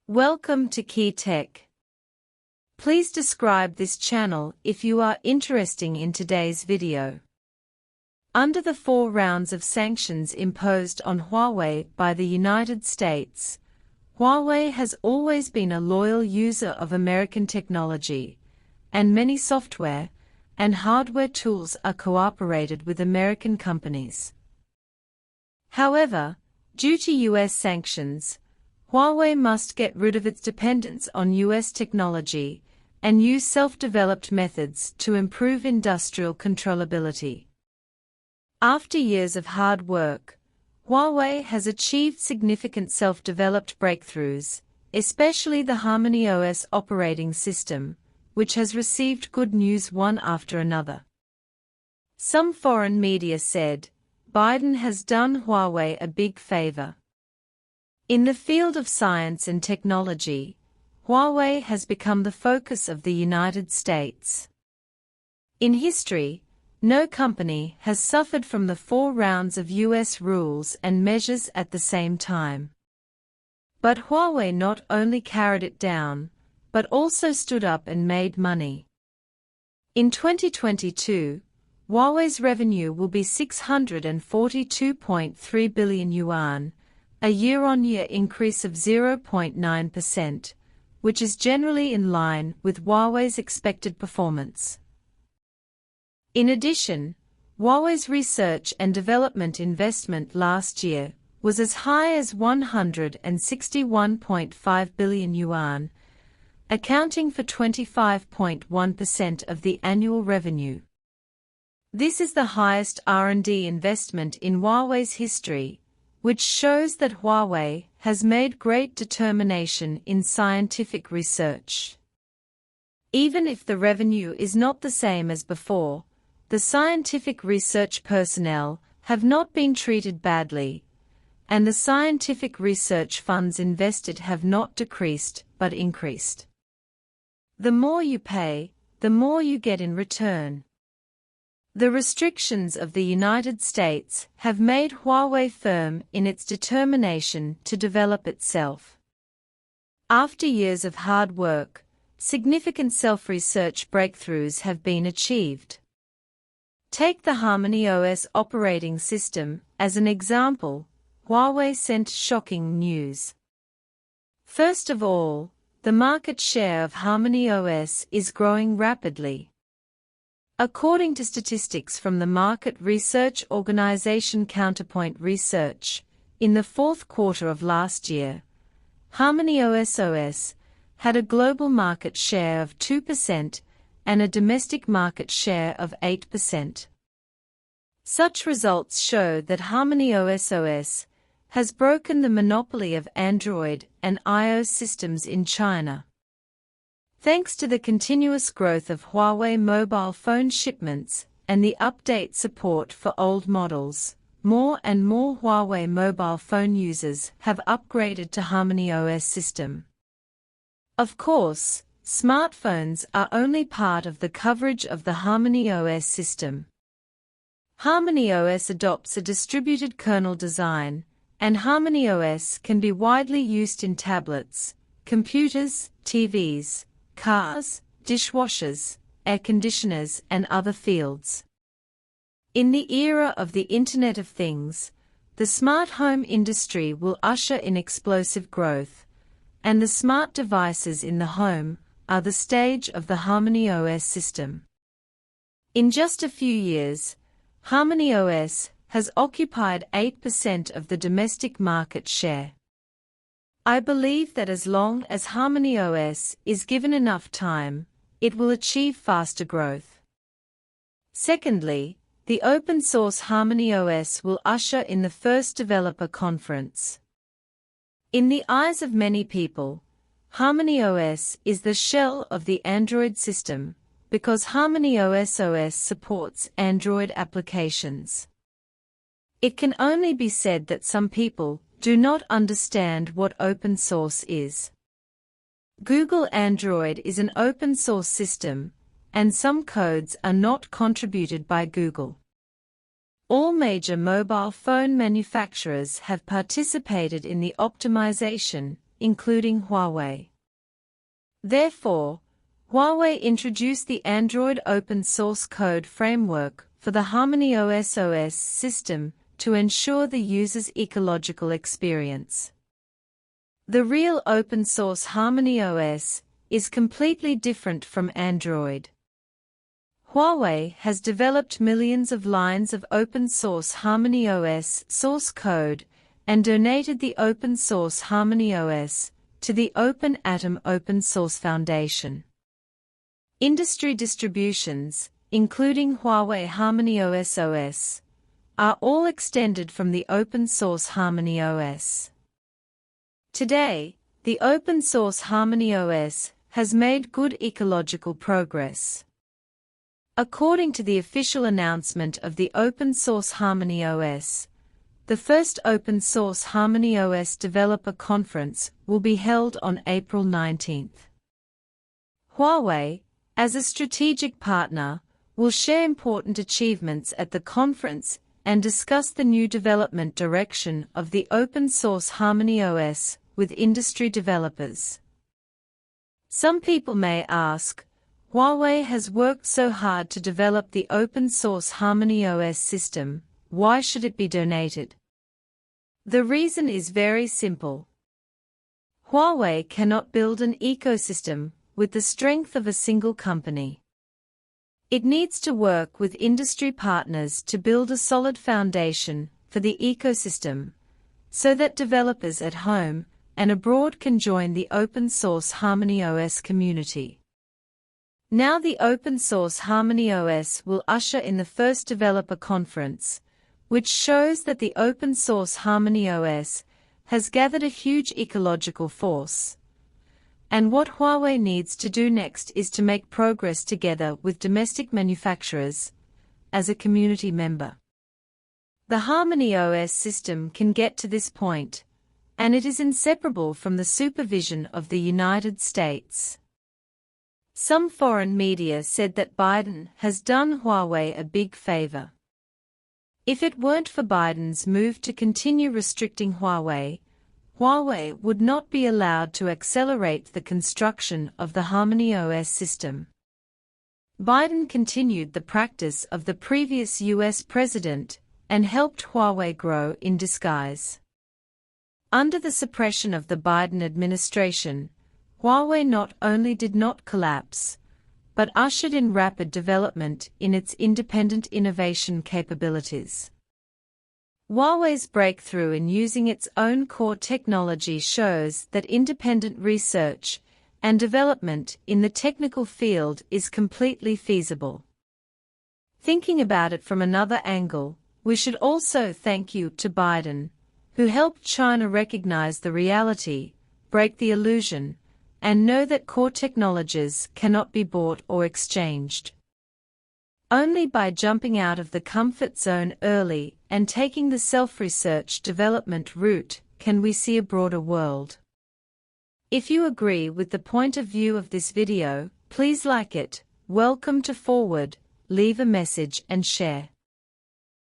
Welcome to Key Tech. Please describe this channel if you are interested in today's video. Under the 4 rounds of sanctions imposed on Huawei by the United States, Huawei has always been a loyal user of American technology, and many software and hardware tools are cooperated with American companies. However, due to US sanctions, Huawei must get rid of its dependence on US technology and use self-developed methods to improve industrial controllability. After years of hard work, Huawei has achieved significant self-developed breakthroughs, especially the HarmonyOS operating system, which has received good news one after another. Some foreign media said, Biden has done Huawei a big favor. In the field of science and technology, Huawei has become the focus of the United States. In history, no company has suffered from the 4 rounds of US rules and measures at the same time. But Huawei not only carried it down, but also stood up and made money. In 2022, Huawei's revenue will be 642.3 billion yuan, a year-on-year increase of 0.9%, which is generally in line with Huawei's expected performance. In addition, Huawei's research and development investment last year was as high as 161.5 billion yuan, accounting for 25.1% of the annual revenue. This is the highest R&D investment in Huawei's history, which shows that Huawei has made great determination in scientific research. Even if the revenue is not the same as before, the scientific research personnel have not been treated badly, and the scientific research funds invested have not decreased but increased. The more you pay, the more you get in return. The restrictions of the United States have made Huawei firm in its determination to develop itself. After years of hard work, significant self-research breakthroughs have been achieved. Take the HarmonyOS operating system as an example. Huawei sent shocking news. First of all, the market share of HarmonyOS is growing rapidly. According to statistics from the market research organization Counterpoint Research, in the 4th quarter of last year, HarmonyOS had a global market share of 2% and a domestic market share of 8%. Such results show that HarmonyOS has broken the monopoly of Android and iOS systems in China. Thanks to the continuous growth of Huawei mobile phone shipments and the update support for old models, more and more Huawei mobile phone users have upgraded to HarmonyOS system. Of course, smartphones are only part of the coverage of the HarmonyOS system. HarmonyOS adopts a distributed kernel design, and HarmonyOS can be widely used in tablets, computers, TVs, cars, dishwashers, air conditioners, and other fields. In the era of the Internet of Things, the smart home industry will usher in explosive growth, and the smart devices in the home are the stage of the HarmonyOS system. In just a few years, HarmonyOS has occupied 8% of the domestic market share. I believe that as long as HarmonyOS is given enough time, it will achieve faster growth. Secondly, the open-source HarmonyOS will usher in the first developer conference. In the eyes of many people, HarmonyOS is the shell of the Android system, because HarmonyOS supports Android applications. It can only be said that some people do not understand what open source is. Google Android is an open source system, and some codes are not contributed by Google. All major mobile phone manufacturers have participated in the optimization, including Huawei. Therefore, Huawei introduced the Android open source code framework for the HarmonyOS system to ensure the user's ecological experience. The real open source HarmonyOS is completely different from Android. Huawei has developed millions of lines of open source HarmonyOS source code and donated the open source HarmonyOS to the Open Atom Open Source Foundation. Industry distributions, including Huawei HarmonyOS, are all extended from the open source HarmonyOS. Today, the open source HarmonyOS has made good ecological progress. According to the official announcement of the open source HarmonyOS, the first open source HarmonyOS developer conference will be held on April 19. Huawei, as a strategic partner, will share important achievements at the conference and discuss the new development direction of the open source HarmonyOS with industry developers. Some people may ask, Huawei has worked so hard to develop the open source HarmonyOS system, why should it be donated? The reason is very simple. Huawei cannot build an ecosystem with the strength of a single company. It needs to work with industry partners to build a solid foundation for the ecosystem, so that developers at home and abroad can join the open source HarmonyOS community. Now the open source HarmonyOS will usher in the first developer conference, which shows that the open source HarmonyOS has gathered a huge ecological force. And what Huawei needs to do next is to make progress together with domestic manufacturers, as a community member. The HarmonyOS system can get to this point, and it is inseparable from the supervision of the United States. Some foreign media said that Biden has done Huawei a big favor. If it weren't for Biden's move to continue restricting Huawei, Huawei would not be allowed to accelerate the construction of the HarmonyOS system. Biden continued the practice of the previous US president and helped Huawei grow in disguise. Under the suppression of the Biden administration, Huawei not only did not collapse, but ushered in rapid development in its independent innovation capabilities. Huawei's breakthrough in using its own core technology shows that independent research and development in the technical field is completely feasible. Thinking about it from another angle, we should also thank you to Biden, who helped China recognize the reality, break the illusion, and know that core technologies cannot be bought or exchanged. Only by jumping out of the comfort zone early and taking the self-research development route can we see a broader world. If you agree with the point of view of this video, please like it. Welcome to Forward, leave a message and share.